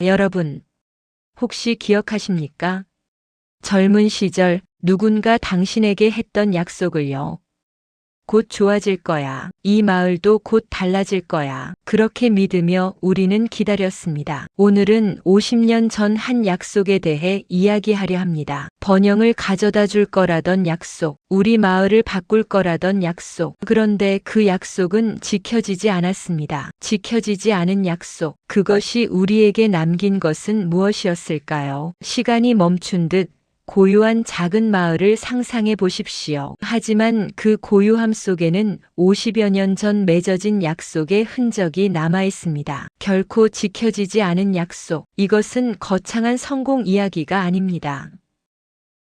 여러분, 혹시 기억하십니까? 젊은 시절 누군가 당신에게 했던 약속을요. 곧 좋아질 거야. 이 마을도 곧 달라질 거야. 그렇게 믿으며 우리는 기다렸습니다. 오늘은 50년 전 한 약속에 대해 이야기하려 합니다. 번영을 가져다 줄 거라던 약속, 우리 마을을 바꿀 거라던 약속. 그런데 그 약속은 지켜지지 않았습니다. 지켜지지 않은 약속. 그것이 우리에게 남긴 것은 무엇이었을까요? 시간이 멈춘 듯 고요한 작은 마을을 상상해 보십시오. 하지만 그 고요함 속에는 50여 년 전 맺어진 약속의 흔적이 남아 있습니다. 결코 지켜지지 않은 약속. 이것은 거창한 성공 이야기가 아닙니다.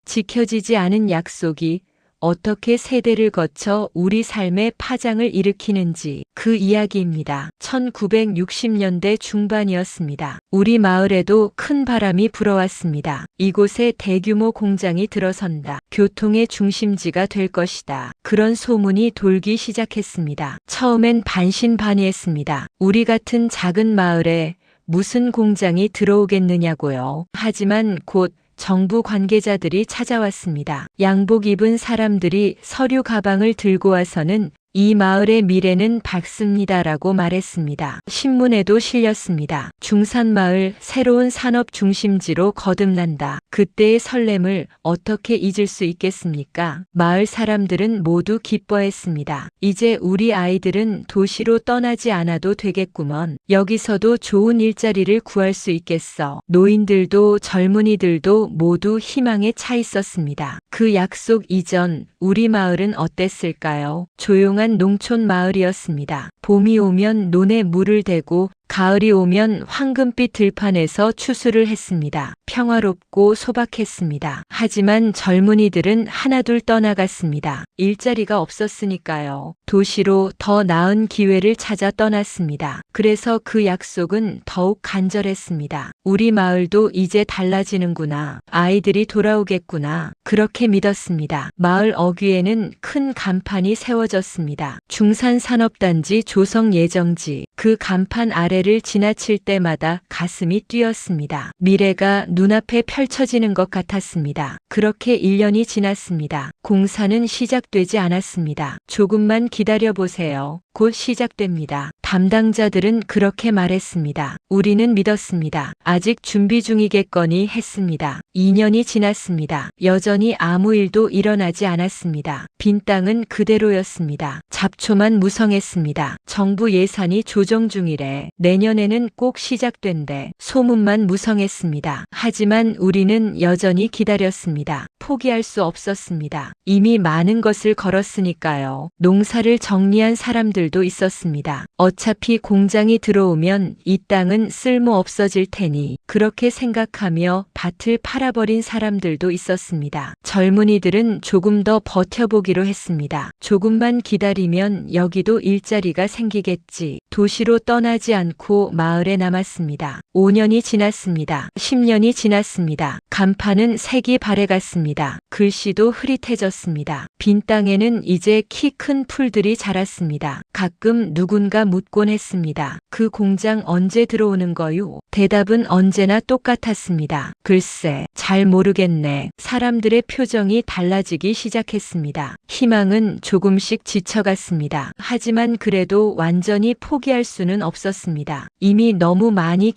지켜지지 않은 약속이 어떻게 세대를 거쳐 우리 삶에 파장을 일으키는지 그 이야기입니다. 1960년대 중반이었습니다. 우리 마을에도 큰 바람이 불어왔습니다. 이곳에 대규모 공장이 들어선다. 교통의 중심지가 될 것이다. 그런 소문이 돌기 시작했습니다. 처음엔 반신반의했습니다. 우리 같은 작은 마을에 무슨 공장이 들어오겠느냐고요. 하지만 곧 정부 관계자들이 찾아왔습니다. 양복 입은 사람들이 서류 가방을 들고 와서는 이 마을의 미래는 밝습니다라고 말했습니다. 신문에도 실렸습니다. 중산마을 새로운 산업 중심지로 거듭난다. 그때의 설렘을 어떻게 잊을 수 있겠습니까? 마을 사람들은 모두 기뻐했습니다. 이제 우리 아이들은 도시로 떠나지 않아도 되겠구먼. 여기서도 좋은 일자리를 구할 수 있겠어. 노인들도 젊은이들도 모두 희망에 차 있었습니다. 그 약속 이전 우리 마을은 어땠을까요? 조용한 농촌 마을이었습니다. 봄이 오면 논에 물을 대고 가을이 오면 황금빛 들판에서 추수를 했습니다. 평화롭고 소박했습니다. 하지만 젊은이들은 하나둘 떠나갔습니다. 일자리가 없었으니까요. 도시로 더 나은 기회를 찾아 떠났습니다. 그래서 그 약속은 더욱 간절했습니다. 우리 마을도 이제 달라지는구나. 아이들이 돌아오겠구나. 그렇게 믿었습니다. 마을 어귀에는 큰 간판이 세워졌습니다. 중산산업단지 조성 예정지. 그 간판 아래를 지나칠 때마다 가슴이 뛰었습니다. 미래가 눈앞에 펼쳐지는 것 같았습니다. 그렇게 1년이 지났습니다. 공사는 시작되지 않았습니다. 조금만 기다려보세요. 곧 시작됩니다. 담당자들은 그렇게 말했습니다. 우리는 믿었습니다. 아직 준비 중이겠거니 했습니다. 2년이 지났습니다. 여전히 아무 일도 일어나지 않았습니다. 빈 땅은 그대로였습니다. 잡초만 무성했습니다. 정부 예산이 조정 중이래. 내년에는 꼭 시작된대. 소문만 무성했습니다. 하지만 우리는 여전히 기다렸습니다. 포기할 수 없었습니다. 이미 많은 것을 걸었으니까요. 농사를 정리한 사람들도 있었습니다. 어차피 공장이 들어오면 이 땅은 쓸모 없어질 테니 그렇게 생각하며 밭을 팔아버린 사람들도 있었습니다. 젊은이들은 조금 더 버텨보기로 했습니다. 조금만 기다리면 여기도 일자리가 생기겠지. 도시로 떠나지 않고 마을에 남았습니다. 5년이 지났습니다. 10년이 지났습니다. 간판은 색이 바래갔습니다. 글씨도 흐릿해졌습니다. 빈 땅에는 이제 키 큰 풀들이 자랐습니다. 가끔 누군가 묻곤 했습니다. 그 공장 언제 들어오는 거요? 대답은 언제나 똑같았습니다. 글쎄, 잘 모르겠네. 사람들의 표정이 달라지기 시작했습니다. 희망은 조금씩 지쳐갔습니다. 하지만 그래도 완전히 포기할 수는 없었습니다. 이미 너무 많이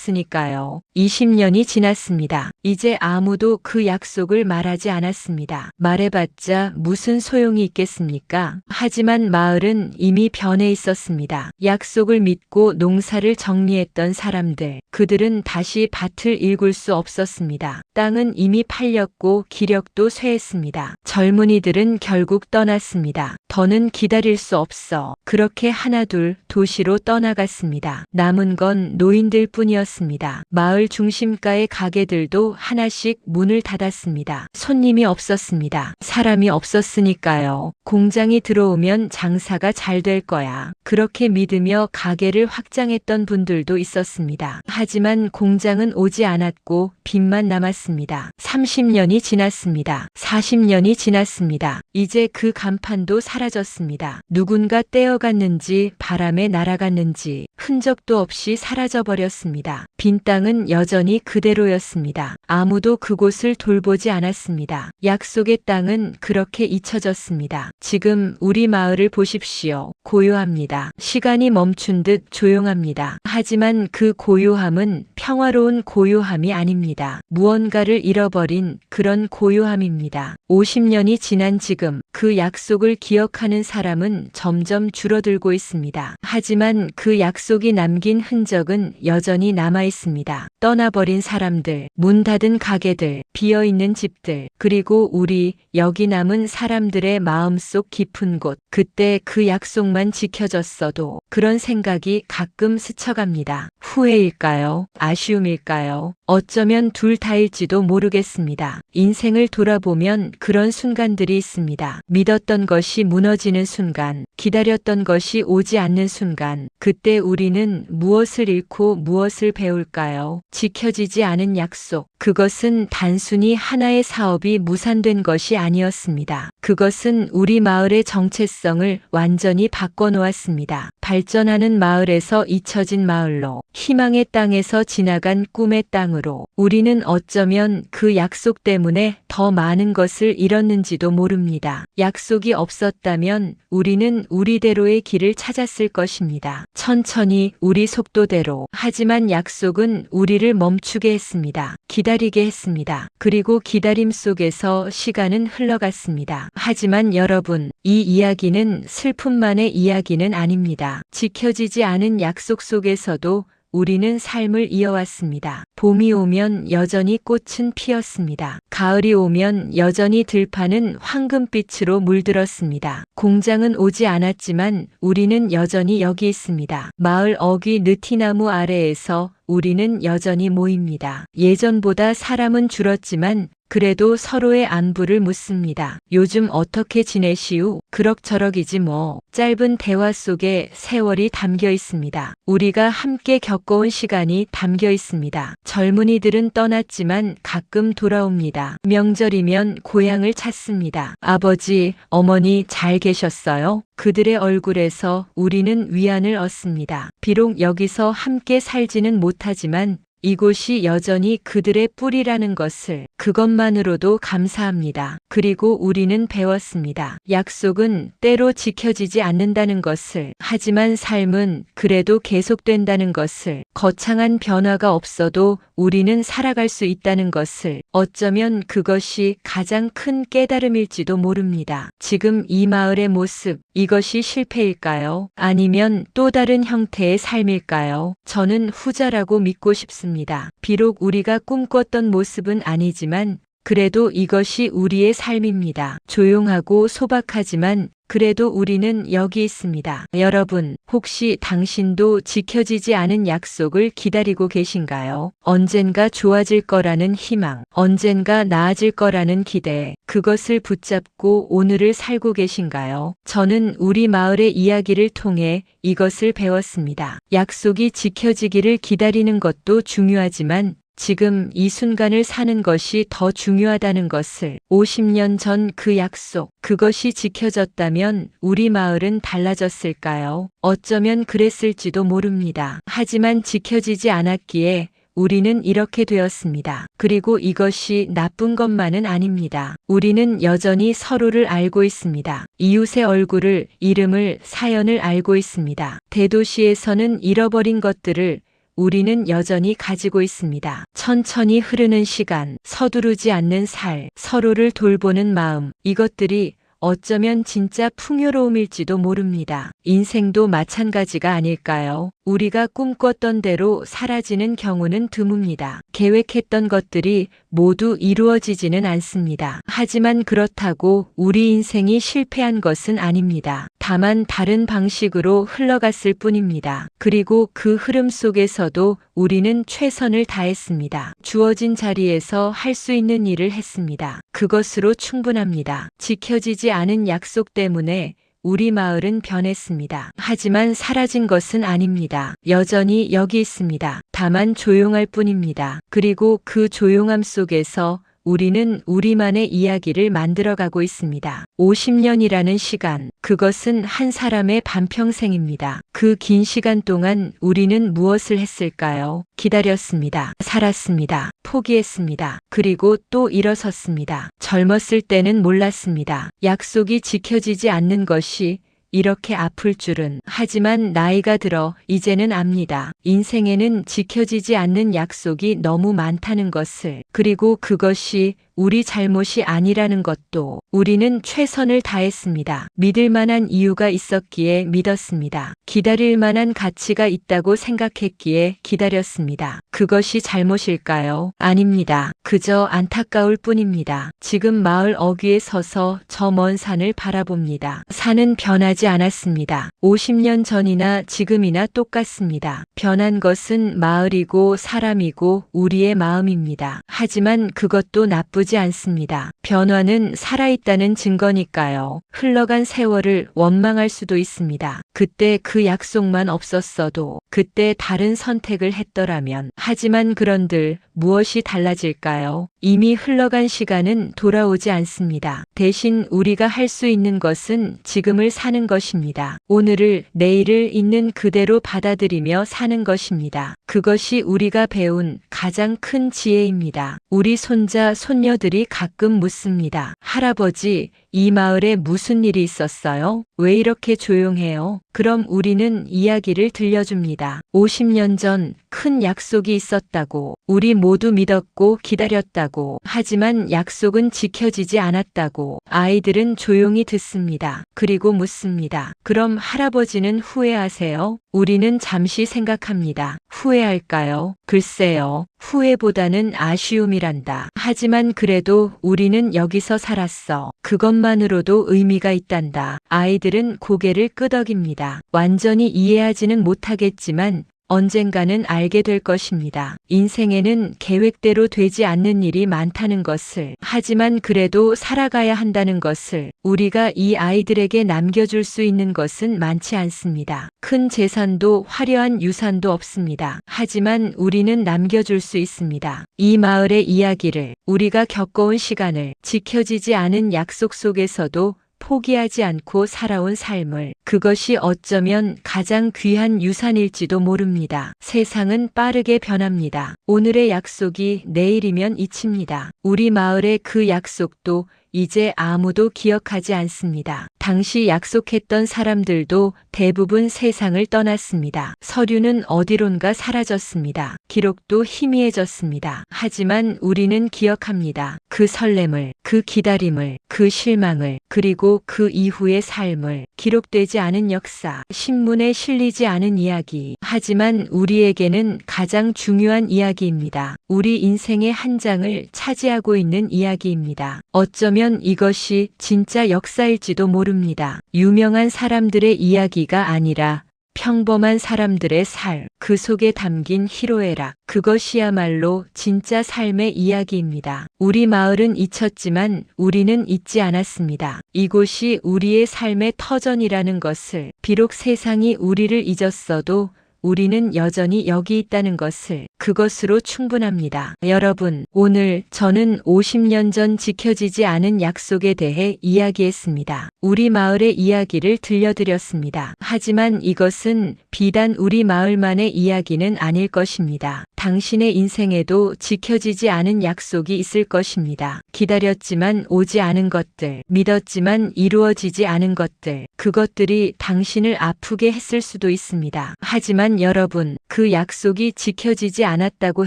기다렸으니까요. 20년이 지났습니다. 이제 아무도 그 약속을 말하지 않았습니다. 말해봤자 무슨 소용이 있겠습니까? 하지만 마을은 이미 변해 있었습니다. 약속을 믿고 농사를 정리했던 사람들, 그들은 다시 밭을 일굴 수 없었습니다. 땅은 이미 팔렸고 기력도 쇠했습니다. 젊은이들은 결국 떠났습니다. 더는 기다릴 수 없어. 그렇게 하나둘 도시로 떠나갔습니다. 남은 건 노인들 뿐이었습니다. 마을 중심가의 가게들도 하나씩 문을 닫았습니다. 손님이 없었습니다. 사람이 없었으니까요. 공장이 들어오면 장사가 잘 될 거야. 그렇게 믿으며 가게를 확장했던 분들도 있었습니다. 하지만 공장은 오지 않았고 빚만 남았습니다. 30년이 지났습니다. 40년이 지났습니다. 이제 그 간판도 사라졌습니다. 사라졌습니다. 누군가 떼어갔는지 바람에 날아갔는지 흔적도 없이 사라져버렸습니다. 빈 땅은 여전히 그대로였습니다. 아무도 그곳을 돌보지 않았습니다. 약속의 땅은 그렇게 잊혀졌습니다. 지금 우리 마을을 보십시오. 고요합니다. 시간이 멈춘 듯 조용합니다. 하지만 그 고요함은 평화로운 고요함이 아닙니다. 무언가를 잃어버린 그런 고요함입니다. 50년이 지난 지금 그 약속을 기억하는 사람은 점점 줄어들고 있습니다. 하지만 그 약속이 남긴 흔적은 여전히 남아 있습니다. 떠나버린 사람들, 문 닫은 가게들, 비어있는 집들, 그리고 우리 여기 남은 사람들의 마음속 깊은 곳. 그때 그 약속만 지켜졌어도 그런 생각이 가끔 스쳐갑니다. 후회일까요? 아쉬움일까요? 어쩌면 둘 다일지도 모르겠습니다. 인생을 돌아보면 그런 순간들이 있습니다. 믿었던 것이 무너지는 순간, 기다렸던 것이 오지 않는 순간, 그때 우리는 무엇을 잃고 무엇을 배울까요? 지켜지지 않은 약속. 그것은 단순히 하나의 사업이 무산된 것이 아니었습니다. 그것은 우리 마을의 정체성을 완전히 바꿔놓았습니다. 발전하는 마을에서 잊혀진 마을로, 희망의 땅에서 지나간 꿈의 땅으로, 우리는 어쩌면 그 약속 때문에 더 많은 것을 잃었는지도 모릅니다. 약속이 없었다면 우리는 우리대로의 길을 찾았을 것입니다. 천천히 우리 속도대로. 하지만 약속은 우리를 멈추게 했습니다. 기다리게 했습니다. 그리고 기다림 속에서 시간은 흘러갔습니다. 하지만 여러분, 이 이야기는 슬픔만의 이야기는 아닙니다. 지켜지지 않은 약속 속에서도 우리는 삶을 이어왔습니다. 봄이 오면 여전히 꽃은 피었습니다. 가을이 오면 여전히 들판은 황금빛으로 물들었습니다. 공장은 오지 않았지만 우리는 여전히 여기 있습니다. 마을 어귀 느티나무 아래에서 우리는 여전히 모입니다. 예전보다 사람은 줄었지만 그래도 서로의 안부를 묻습니다. 요즘 어떻게 지내시우? 그럭저럭이지 뭐. 짧은 대화 속에 세월이 담겨 있습니다. 우리가 함께 겪어온 시간이 담겨 있습니다. 젊은이들은 떠났지만 가끔 돌아옵니다. 명절이면 고향을 찾습니다. 아버지, 어머니 잘 계셨어요? 그들의 얼굴에서 우리는 위안을 얻습니다. 비록 여기서 함께 살지는 못하지만 이곳이 여전히 그들의 뿌리라는 것을, 그것만으로도 감사합니다. 그리고 우리는 배웠습니다. 약속은 때로 지켜지지 않는다는 것을, 하지만 삶은 그래도 계속된다는 것을, 거창한 변화가 없어도 우리는 살아갈 수 있다는 것을, 어쩌면 그것이 가장 큰 깨달음일지도 모릅니다. 지금 이 마을의 모습, 이것이 실패일까요? 아니면 또 다른 형태의 삶일까요? 저는 후자라고 믿고 싶습니다. 비록 우리가 꿈꿨던 모습은 아니지만 그래도 이것이 우리의 삶입니다. 조용하고 소박하지만 그래도 우리는 여기 있습니다. 여러분, 혹시 당신도 지켜지지 않은 약속을 기다리고 계신가요? 언젠가 좋아질 거라는 희망, 언젠가 나아질 거라는 기대, 그것을 붙잡고 오늘을 살고 계신가요? 저는 우리 마을의 이야기를 통해 이것을 배웠습니다. 약속이 지켜지기를 기다리는 것도 중요하지만 지금 이 순간을 사는 것이 더 중요하다는 것을, 50년 전 그 약속, 그것이 지켜졌다면 우리 마을은 달라졌을까요? 어쩌면 그랬을지도 모릅니다. 하지만 지켜지지 않았기에 우리는 이렇게 되었습니다. 그리고 이것이 나쁜 것만은 아닙니다. 우리는 여전히 서로를 알고 있습니다. 이웃의 얼굴을, 이름을, 사연을 알고 있습니다. 대도시에서는 잃어버린 것들을 우리는 여전히 가지고 있습니다. 천천히 흐르는 시간, 서두르지 않는 살, 서로를 돌보는 마음, 이것들이 어쩌면 진짜 풍요로움일지도 모릅니다. 인생도 마찬가지가 아닐까요? 우리가 꿈꿨던 대로 사라지는 경우는 드뭅니다. 계획했던 것들이 모두 이루어지지는 않습니다. 하지만 그렇다고 우리 인생이 실패한 것은 아닙니다. 다만 다른 방식으로 흘러갔을 뿐입니다. 그리고 그 흐름 속에서도 우리는 최선을 다했습니다. 주어진 자리에서 할 수 있는 일을 했습니다. 그것으로 충분합니다. 지켜지지 않은 약속 때문에 우리 마을은 변했습니다. 하지만 사라진 것은 아닙니다. 여전히 여기 있습니다. 다만 조용할 뿐입니다. 그리고 그 조용함 속에서 우리는 우리만의 이야기를 만들어가고 있습니다. 50년이라는 시간, 그것은 한 사람의 반평생입니다. 그 긴 시간 동안 우리는 무엇을 했을까요? 기다렸습니다. 살았습니다. 포기했습니다. 그리고 또 일어섰습니다. 젊었을 때는 몰랐습니다. 약속이 지켜지지 않는 것이 이렇게 아플 줄은. 하지만 나이가 들어 이제는 압니다. 인생에는 지켜지지 않는 약속이 너무 많다는 것을. 그리고 그것이 우리 잘못이 아니라는 것도. 우리는 최선을 다했습니다. 믿을 만한 이유가 있었기에 믿었습니다. 기다릴 만한 가치가 있다고 생각했기에 기다렸습니다. 그것이 잘못일까요? 아닙니다. 그저 안타까울 뿐입니다. 지금 마을 어귀에 서서 저 먼 산을 바라봅니다. 산은 변하지 않았습니다. 50년 전이나 지금이나 똑같습니다. 변한 것은 마을이고 사람이고 우리의 마음입니다. 하지만 그것도 나쁘지 않습니다. 변화는 살아있다는 증거니까요. 흘러간 세월을 원망할 수도 있습니다. 그때 그 약속만 없었어도, 그때 다른 선택을 했더라면. 하지만 그런들 무엇이 달라질까요? 이미 흘러간 시간은 돌아오지 않습니다. 대신 우리가 할 수 있는 것은 지금을 사는 것입니다. 오늘을, 내일을 있는 그대로 받아들이며 사는 것입니다. 그것이 우리가 배운 가장 큰 지혜입니다. 우리 손자, 손녀들이 가끔 묻습니다. 할아버지, 이 마을에 무슨 일이 있었어요? 왜 이렇게 조용해요? 그럼 우리는 이야기를 들려줍니다. 50년 전 큰 약속이 있었다고. 우리 모두 믿었고 기다렸다고. 하지만 약속은 지켜지지 않았다고. 아이들은 조용히 듣습니다. 그리고 묻습니다. 그럼 할아버지는 후회하세요? 우리는 잠시 생각합니다. 후회할까요? 글쎄요. 후회보다는 아쉬움이란다. 하지만 그래도 우리는 여기서 살았어. 그것만으로도 의미가 있단다. 아이들은 고개를 끄덕입니다. 완전히 이해하지는 못하겠지만 언젠가는 알게 될 것입니다. 인생에는 계획대로 되지 않는 일이 많다는 것을, 하지만 그래도 살아가야 한다는 것을. 우리가 이 아이들에게 남겨줄 수 있는 것은 많지 않습니다. 큰 재산도 화려한 유산도 없습니다. 하지만 우리는 남겨줄 수 있습니다. 이 마을의 이야기를, 우리가 겪어온 시간을, 지켜지지 않은 약속 속에서도 포기하지 않고 살아온 삶을. 그것이 어쩌면 가장 귀한 유산일지도 모릅니다. 세상은 빠르게 변합니다. 오늘의 약속이 내일이면 잊힙니다. 우리 마을의 그 약속도 이제 아무도 기억하지 않습니다. 당시 약속했던 사람들도 대부분 세상을 떠났습니다. 서류는 어디론가 사라졌습니다. 기록도 희미해졌습니다. 하지만 우리는 기억합니다. 그 설렘을, 그 기다림을, 그 실망을, 그리고 그 이후의 삶을. 기록되지 않은 역사, 신문에 실리지 않은 이야기. 하지만 우리에게는 가장 중요한 이야기입니다. 우리 인생의 한 장을 차지하고 있는 이야기입니다. 어쩌면 이것이 진짜 역사일지도 모릅니다. 유명한 사람들의 이야기가 아니라 평범한 사람들의 삶, 그 속에 담긴 희로애락, 그것이야말로 진짜 삶의 이야기입니다. 우리 마을은 잊혔지만 우리는 잊지 않았습니다. 이곳이 우리의 삶의 터전이라는 것을. 비록 세상이 우리를 잊었어도 우리는 여전히 여기 있다는 것을. 그것으로 충분합니다. 여러분, 오늘 저는 50년 전 지켜지지 않은 약속에 대해 이야기했습니다. 우리 마을의 이야기를 들려드렸습니다. 하지만 이것은 비단 우리 마을만의 이야기는 아닐 것입니다. 당신의 인생에도 지켜지지 않은 약속이 있을 것입니다. 기다렸지만 오지 않은 것들, 믿었지만 이루어지지 않은 것들, 그것들이 당신을 아프게 했을 수도 있습니다. 하지만 여러분, 그 약속이 지켜지지 않았다고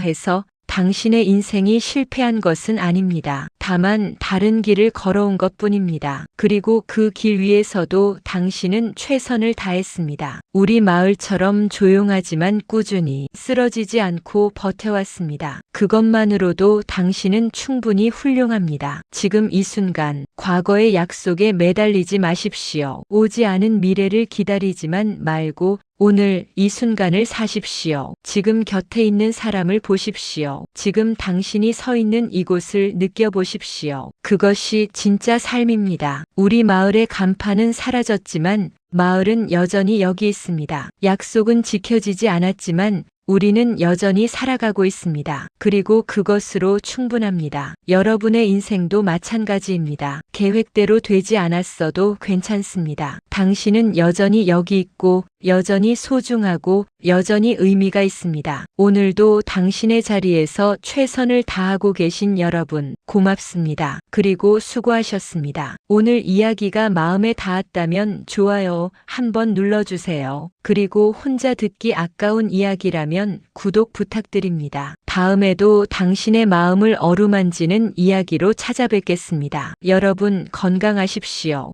해서 당신의 인생이 실패한 것은 아닙니다. 다만 다른 길을 걸어온 것뿐입니다. 그리고 그 길 위에서도 당신은 최선을 다했습니다. 우리 마을처럼 조용하지만 꾸준히 쓰러지지 않고 버텨왔습니다. 그것만으로도 당신은 충분히 훌륭합니다. 지금 이 순간, 과거의 약속에 매달리지 마십시오. 오지 않은 미래를 기다리지만 말고 오늘 이 순간을 사십시오. 지금 곁에 있는 사람을 보십시오. 지금 당신이 서 있는 이곳을 느껴보십시오. 그것이 진짜 삶입니다. 우리 마을의 간판은 사라졌지만 마을은 여전히 여기 있습니다. 약속은 지켜지지 않았지만 우리는 여전히 살아가고 있습니다. 그리고 그것으로 충분합니다. 여러분의 인생도 마찬가지입니다. 계획대로 되지 않았어도 괜찮습니다. 당신은 여전히 여기 있고, 여전히 소중하고, 여전히 의미가 있습니다. 오늘도 당신의 자리에서 최선을 다하고 계신 여러분, 고맙습니다. 그리고 수고하셨습니다. 오늘 이야기가 마음에 닿았다면 좋아요 한번 눌러주세요. 그리고 혼자 듣기 아까운 이야기라면 구독 부탁드립니다. 다음에도 당신의 마음을 어루만지는 이야기로 찾아뵙겠습니다. 여러분 건강하십시오.